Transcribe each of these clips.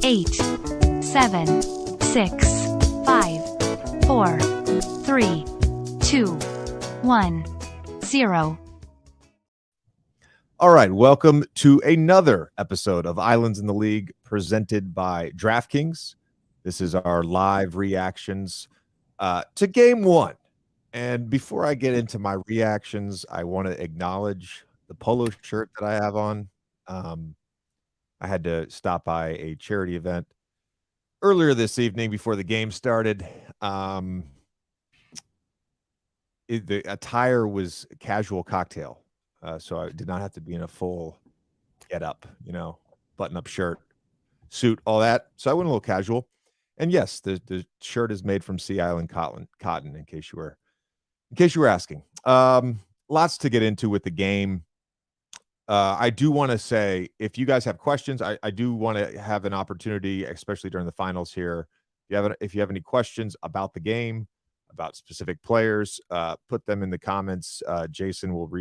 8, 7, 6, 5, 4, 3, 2, 1, 0. All right, welcome to another episode of Islands in the League presented by DraftKings. This is our live reactions to Game 1. And before I get into my reactions, I want to acknowledge the polo shirt that I have on. I had to stop by a charity event earlier this evening before the game started. The attire was casual cocktail. So I did not have to be in a full get up, button-up shirt, suit, all that. So I went a little casual. And yes, the shirt is made from Sea Island cotton, in case you were asking. Lots to get into with the game. I do want to say, if you guys have questions, I do want to have an opportunity, especially during the finals here. If you have any questions about the game, about specific players, put them in the comments. Jason will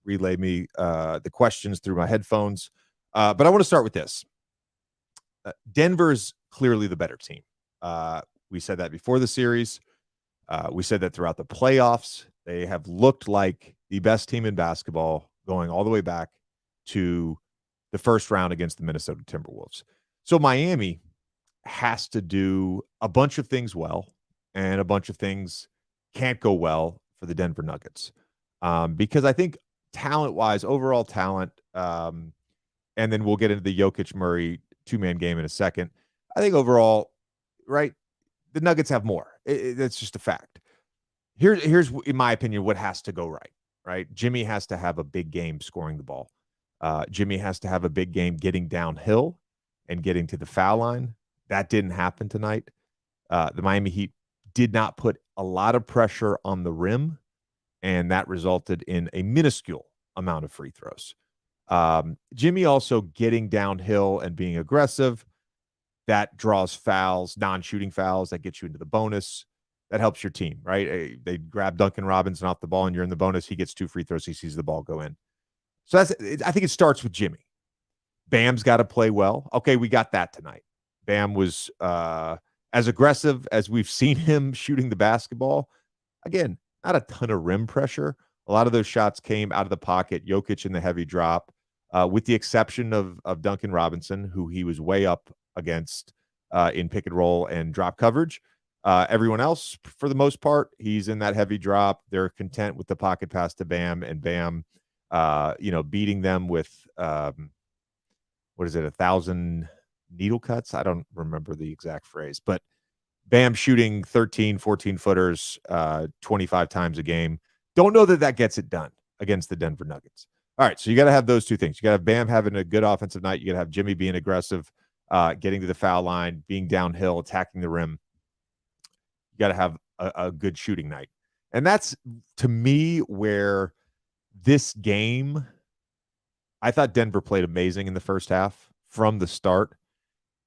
relay me the questions through my headphones. But I want to start with this. Denver's clearly the better team. We said that before the series. We said that throughout the playoffs. They have looked like the best team in basketball going all the way back to the first round against the Minnesota Timberwolves. So Miami has to do a bunch of things well, and a bunch of things can't go well for the Denver Nuggets. Because I think talent-wise, overall talent, and then we'll get into the Jokic-Murray two-man game in a second. I think overall, right, the Nuggets have more. That's just a fact. Here's, in my opinion, what has to go right? Jimmy has to have a big game scoring the ball. Jimmy has to have a big game getting downhill and getting to the foul line. That didn't happen tonight. The Miami Heat did not put a lot of pressure on the rim, and that resulted in a minuscule amount of free throws. Jimmy also getting downhill and being aggressive, that draws fouls, non-shooting fouls, that gets you into the bonus. That helps your team, right? They grab Duncan Robinson off the ball, and you're in the bonus. He gets 2 free throws. He sees the ball go in. So I think it starts with Jimmy. Bam's got to play well. Okay, we got that tonight. Bam was as aggressive as we've seen him shooting the basketball. Again, not a ton of rim pressure. A lot of those shots came out of the pocket. Jokic in the heavy drop, with the exception of Duncan Robinson, who he was way up against in pick and roll and drop coverage. Everyone else, for the most part, he's in that heavy drop. They're content with the pocket pass to Bam, and Bam, beating them with, 1,000 needle cuts? I don't remember the exact phrase, but Bam shooting 13, 14-footers 25 times a game. Don't know that gets it done against the Denver Nuggets. All right, so you got to have those two things. You got to have Bam having a good offensive night. You got to have Jimmy being aggressive, getting to the foul line, being downhill, attacking the rim. You got to have a good shooting night. And that's, to me, where this game, I thought Denver played amazing in the first half from the start.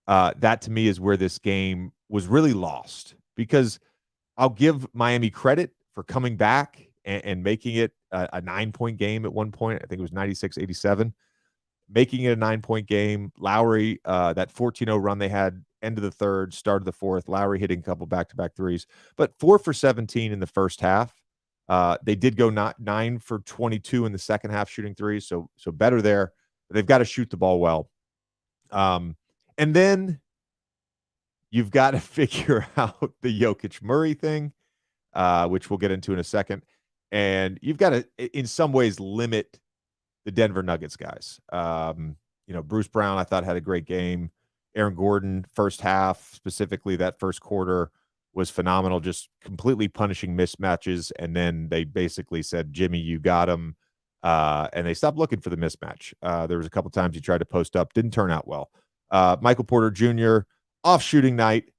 That, to me, is where this game was really lost, because I'll give Miami credit for coming back and making it a 9-point game at one point. I think it was 96-87. Making it a 9-point game. Lowry, that 14-0 run they had, end of the third, start of the fourth. Lowry hitting a couple back-to-back threes. But 4 for 17 in the first half. They did go 9 for 22 in the second half shooting threes, so better there. But they've got to shoot the ball well. And then you've got to figure out the Jokic-Murray thing, which we'll get into in a second. And you've got to, in some ways, limit the Denver Nuggets guys. Bruce Brown, I thought, had a great game. Aaron Gordon, first half, specifically that first quarter, was phenomenal, just completely punishing mismatches. And then they basically said, Jimmy, you got him. And they stopped looking for the mismatch. There was a couple times he tried to post up, didn't turn out well. Michael Porter Jr., off shooting night,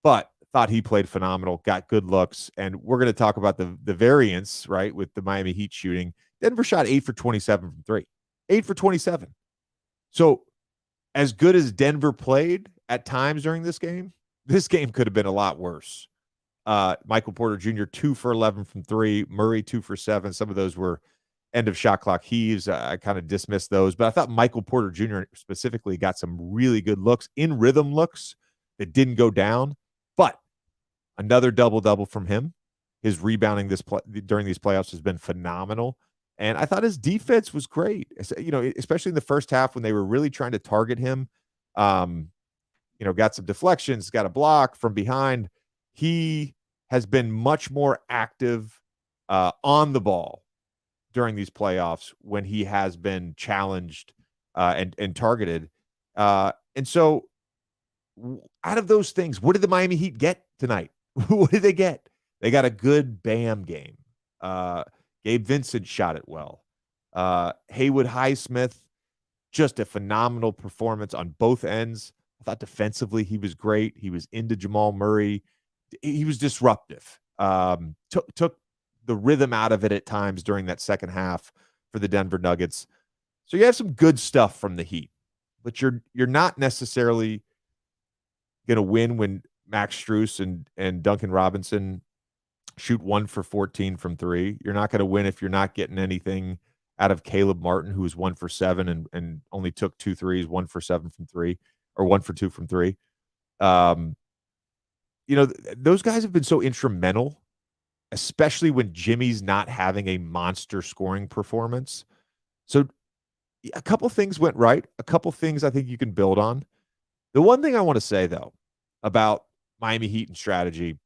but thought he played phenomenal, got good looks. And we're going to talk about the variance, right, with the Miami Heat shooting. Denver shot 8 for 27 from 3. 8 for 27. So as good as Denver played at times during this game could have been a lot worse. Michael Porter Jr., 2 for 11 from 3. Murray, 2 for 7. Some of those were end of shot clock heaves. I kind of dismissed those, but I thought Michael Porter Jr. specifically got some really good looks, in rhythm looks that didn't go down. But another double-double from him. His rebounding during these playoffs has been phenomenal. And I thought his defense was great, especially in the first half when they were really trying to target him. Got some deflections, got a block from behind. He has been much more active on the ball during these playoffs when he has been challenged and targeted. And so out of those things, what did the Miami Heat get tonight? What did they get? They got a good Bam game. Gabe Vincent shot it well. Haywood Highsmith, just a phenomenal performance on both ends. I thought defensively he was great. He was into Jamal Murray. He was disruptive. Took the rhythm out of it at times during that second half for the Denver Nuggets. So you have some good stuff from the Heat, but you're not necessarily going to win when Max Strus and Duncan Robinson shoot 1 for 14 from 3. You're not going to win if you're not getting anything out of Caleb Martin, who was 1 for 7 and only took 2 threes, 1 for 7 from 3, or 1 for 2 from 3. Those guys have been so instrumental, especially when Jimmy's not having a monster scoring performance. So a couple things went right. A couple things I think you can build on. The one thing I want to say, though, about Miami Heat and strategy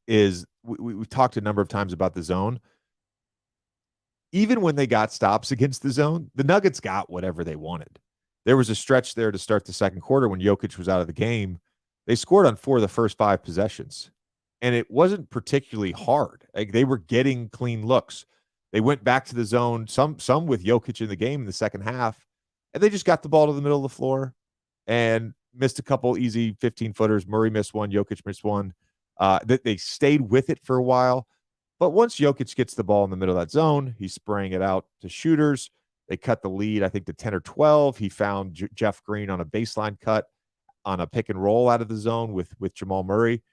is we've talked a number of times about the zone. Even when they got stops against the zone, the Nuggets got whatever they wanted. There was a stretch there to start the second quarter when Jokic was out of the game. They scored on 4 of the first 5 possessions, and it wasn't particularly hard. Like, they were getting clean looks. They went back to the zone, some with Jokic in the game in the second half, and they just got the ball to the middle of the floor and missed a couple easy 15-footers. Murray missed one. Jokic missed one. They stayed with it for a while. But once Jokic gets the ball in the middle of that zone, he's spraying it out to shooters. They cut the lead, I think, to 10 or 12. He found Jeff Green on a baseline cut on a pick and roll out of the zone with Jamal Murray.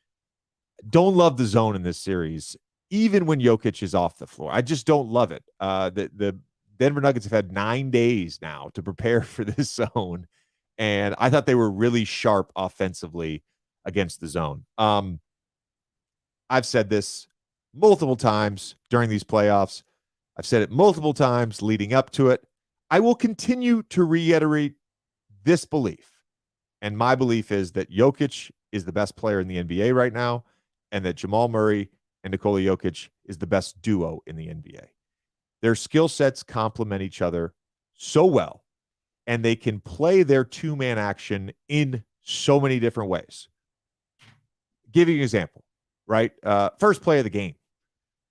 Don't love the zone in this series, even when Jokic is off the floor. I just don't love it. The Denver Nuggets have had 9 days now to prepare for this zone, and I thought they were really sharp offensively against the zone. I've said this multiple times during these playoffs. I've said it multiple times leading up to it. I will continue to reiterate this belief. And my belief is that Jokic is the best player in the NBA right now, and that Jamal Murray and Nikola Jokic is the best duo in the NBA. Their skill sets complement each other so well, and they can play their two-man action in so many different ways. Give you an example, right? First play of the game.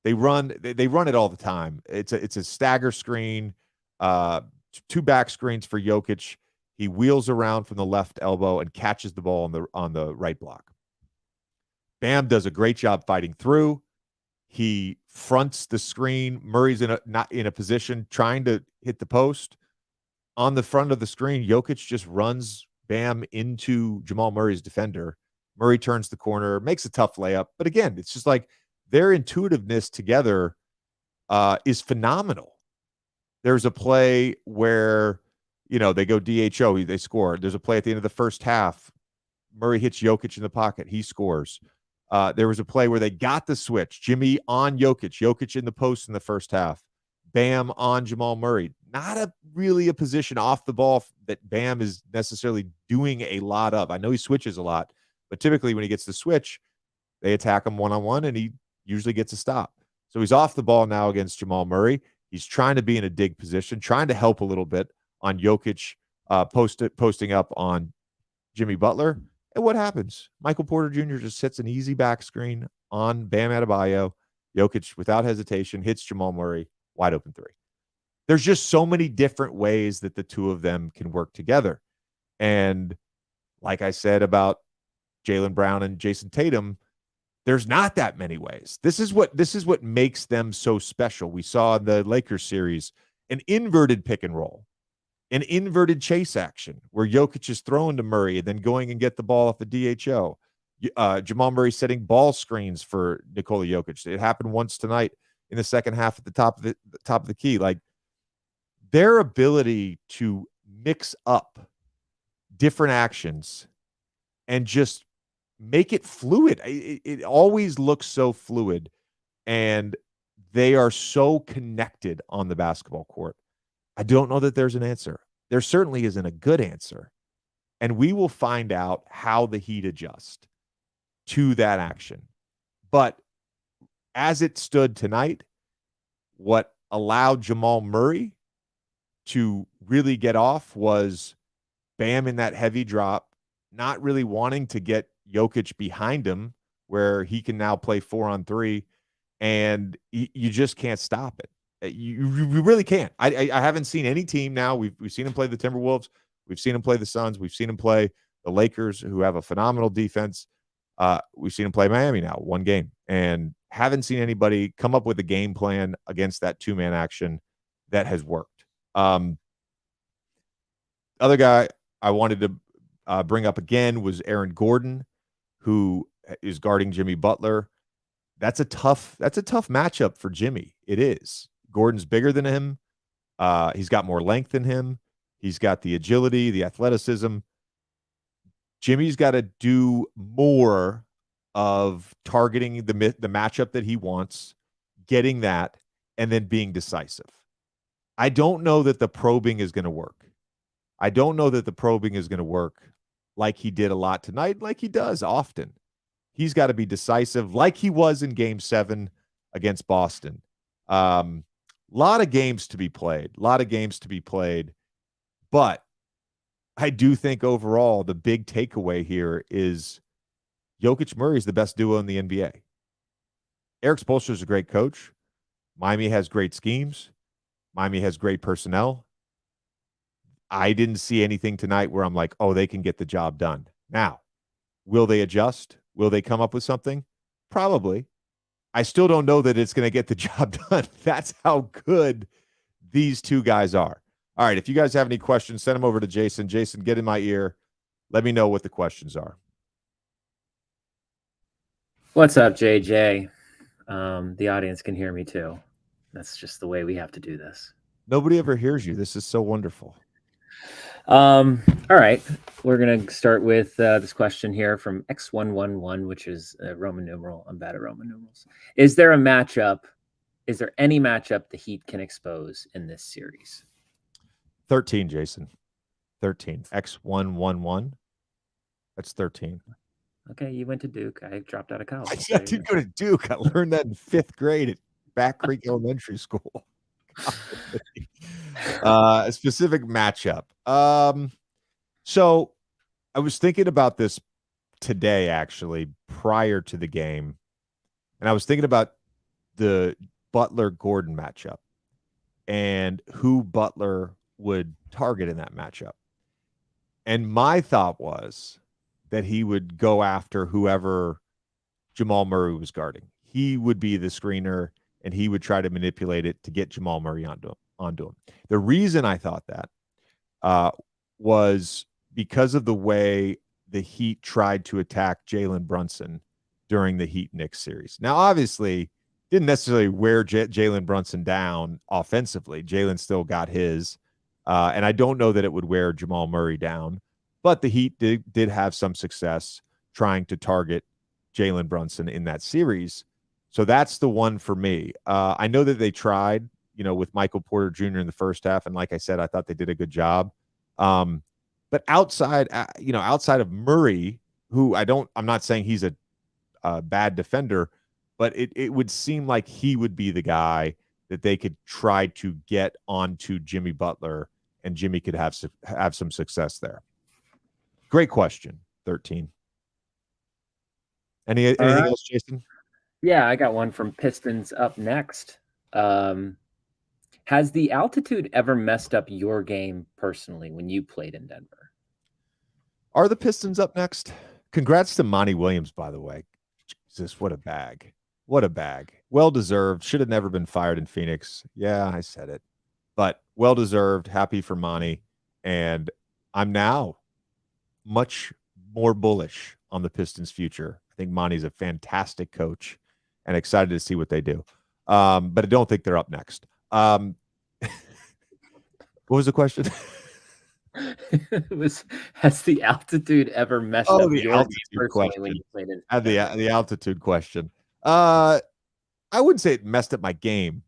They run it all the time. It's a stagger screen, 2 back screens for Jokic. He wheels around from the left elbow and catches the ball on the right block. Bam does a great job fighting through. He fronts the screen. Murray's not in a position trying to hit the post. On the front of the screen, Jokic just runs Bam into Jamal Murray's defender. Murray turns the corner, makes a tough layup. But again, it's just like their intuitiveness together is phenomenal. There's a play where, they go DHO, they score. There's a play at the end of the first half. Murray hits Jokic in the pocket. He scores. There was a play where they got the switch. Jimmy on Jokic in the post in the first half. Bam on Jamal Murray. Not really a position off the ball that Bam is necessarily doing a lot of. I know he switches a lot, but typically when he gets the switch, they attack him one-on-one, and he usually gets a stop. So he's off the ball now against Jamal Murray. He's trying to be in a dig position, trying to help a little bit on Jokic, posting up on Jimmy Butler. And what happens? Michael Porter Jr. just sits an easy back screen on Bam Adebayo. Jokic, without hesitation, hits Jamal Murray, wide open 3. There's just so many different ways that the two of them can work together. And like I said about Jaylen Brown and Jason Tatum, there's not that many ways. This is what makes them so special. We saw in the Lakers series an inverted pick and roll, an inverted chase action where Jokic is throwing to Murray and then going and get the ball off the DHO. Jamal Murray setting ball screens for Nikola Jokic. It happened once tonight. in the second half at the top of the key. Like, their ability to mix up different actions and just make it fluid. It always looks so fluid, and they are so connected on the basketball court. I don't know that there's an answer. There certainly isn't a good answer. And we will find out how the Heat adjust to that action. But as it stood tonight, what allowed Jamal Murray to really get off was Bam in that heavy drop, not really wanting to get Jokic behind him where he can now play 4-on-3, and you just can't stop it. You really can't. I haven't seen any team now. We've seen him play the Timberwolves. We've seen him play the Suns. We've seen him play the Lakers, who have a phenomenal defense. We've seen him play Miami now, one game, and haven't seen anybody come up with a game plan against that two-man action that has worked. Other guy I wanted to bring up again was Aaron Gordon, who is guarding Jimmy Butler. That's a tough matchup for Jimmy. It is. Gordon's bigger than him. He's got more length than him. He's got the agility, the athleticism. Jimmy's got to do more of targeting the matchup that he wants, getting that, and then being decisive. I don't know that the probing is going to work. I don't know that the probing is going to work like he did a lot tonight, like he does often. He's got to be decisive like he was in Game 7 against Boston. Lot of games to be played. But I do think overall the big takeaway here is Jokic-Murray is the best duo in the NBA. Eric Spoelstra is a great coach. Miami has great schemes. Miami has great personnel. I didn't see anything tonight where I'm like, oh, they can get the job done. Now, will they adjust? Will they come up with something? Probably. I still don't know that it's going to get the job done. That's how good these two guys are. All right, if you guys have any questions, send them over to Jason. Jason, get in my ear. Let me know what the questions are. What's up, JJ? The audience can hear me too. That's just the way we have to do this. Nobody ever hears you. This is so wonderful. All right. We're going to start with this question here from X111, which is a Roman numeral. I'm bad at Roman numerals. Is there any matchup the Heat can expose in this series? 13, Jason. 13. X111. That's 13. Okay, you went to Duke. I dropped out of college. I didn't go to Duke. I learned that in 5th grade at Back Creek Elementary School. A specific matchup. So I was thinking about this today, actually, prior to the game, and I was thinking about the Butler-Gordon matchup and who Butler would target in that matchup. And my thought was that he would go after whoever Jamal Murray was guarding. He would be the screener, and he would try to manipulate it to get Jamal Murray onto him. The reason I thought that was because of the way the Heat tried to attack Jalen Brunson during the Heat-Knicks series. Now, obviously, didn't necessarily wear Jalen Brunson down offensively. Jalen still got his, and I don't know that it would wear Jamal Murray down, but the Heat did have some success trying to target Jalen Brunson in that series. So that's the one for me. I know that they tried, with Michael Porter Jr. in the first half, and like I said, I thought they did a good job. But outside of Murray, who I'm not saying he's a bad defender, but it would seem like he would be the guy that they could try to get onto Jimmy Butler, and Jimmy could have some success there. Great question, 13. Anything else, Jason? Yeah, I got one from Pistons up next. Has the altitude ever messed up your game personally when you played in Denver? Are the Pistons up next? Congrats to Monty Williams, by the way. Jesus, what a bag. What a bag. Well-deserved. Should have never been fired in Phoenix. Yeah, I said it. But well-deserved. Happy for Monty. And I'm now much more bullish on the Pistons' future. I think Monty's a fantastic coach and excited to see what they do. But I don't think they're up next. What was the question? Has the altitude ever messed up The your altitude game personally question. when you played in The Denver? the altitude question. I wouldn't say it messed up my game.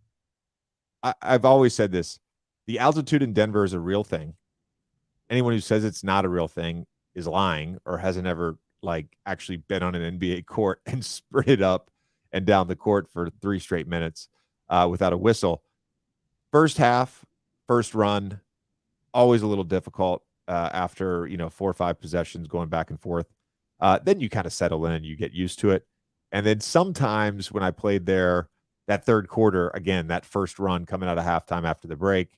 I've always said this: the altitude in Denver is a real thing. Anyone who says it's not a real thing is lying or hasn't ever actually been on an NBA court and sprinted up and down the court for 3 straight minutes without a whistle. First half, first run, always a little difficult after 4 or 5 possessions going back and forth. Then you kind of settle in and you get used to it. And then sometimes when I played there, that third quarter, again, that first run coming out of halftime after the break,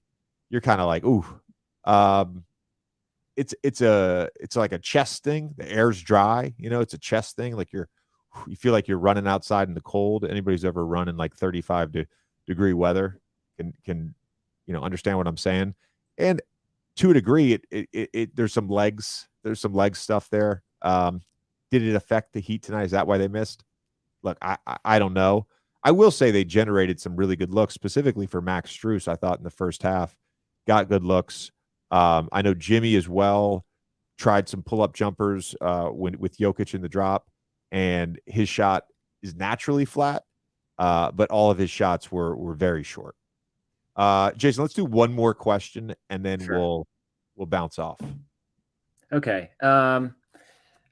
you're kind of like, ooh. It's like a chest thing. The air's dry, it's a chest thing. Like you feel like you're running outside in the cold. Anybody who's ever run in like 35-degree weather can understand what I'm saying. And to a degree, there's some legs stuff there. Did it affect the Heat tonight? Is that why they missed? Look, I don't know. I will say they generated some really good looks, specifically for Max Strus. I thought in the first half, got good looks. I know Jimmy as well tried some pull-up jumpers with Jokic in the drop, and his shot is naturally flat, but all of his shots were very short. Jason, let's do one more question, and then Sure. we'll bounce off. Okay.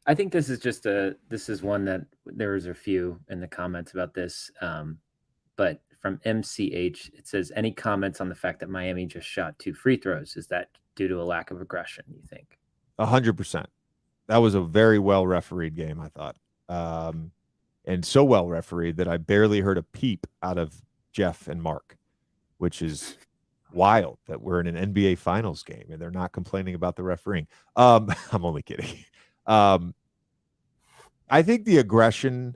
I think this is one that there was a few in the comments about this. But from MCH, it says, any comments on the fact that Miami just shot 2 free throws? Is that due to a lack of aggression, you think? 100%. That was a very well refereed game, I thought. And so well refereed that I barely heard a peep out of Jeff and Mark, which is wild that we're in an NBA Finals game and they're not complaining about the refereeing. I'm only kidding. I think the aggression,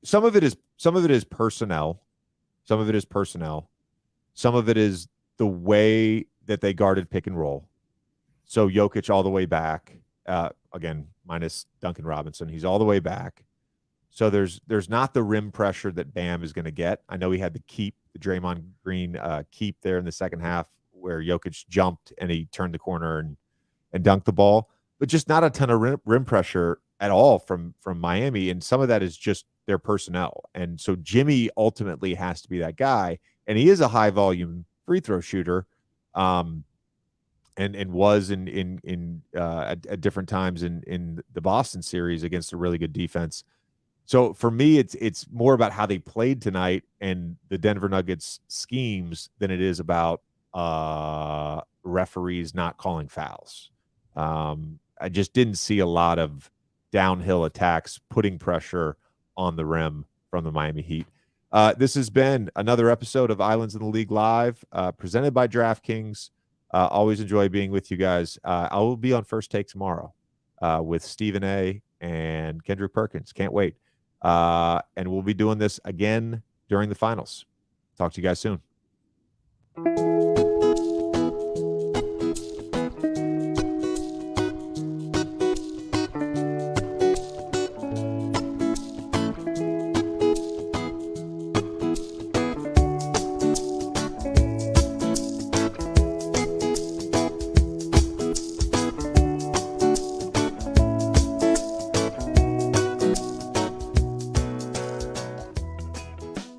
some of it is personnel. Some of it is personnel. Some of it is the way that they guarded pick and roll. So Jokic all the way back, again, minus Duncan Robinson. He's all the way back. So there's not the rim pressure that Bam is going to get. I know he had the Draymond Green keep there in the second half where Jokic jumped and he turned the corner and dunked the ball, but just not a ton of rim pressure at all from Miami. And some of that is just their personnel. And so Jimmy ultimately has to be that guy. And he is a high volume free throw shooter. And was at different times in the Boston series against a really good defense. So for me, it's more about how they played tonight and the Denver Nuggets schemes than it is about referees not calling fouls. I just didn't see a lot of downhill attacks, putting pressure on the rim from the Miami Heat. This has been another episode of Islands in the League Live, presented by DraftKings. Always enjoy being with you guys. I will be on First Take tomorrow with Stephen A. and Kendrick Perkins. Can't wait. And we'll be doing this again during the finals. Talk to you guys soon.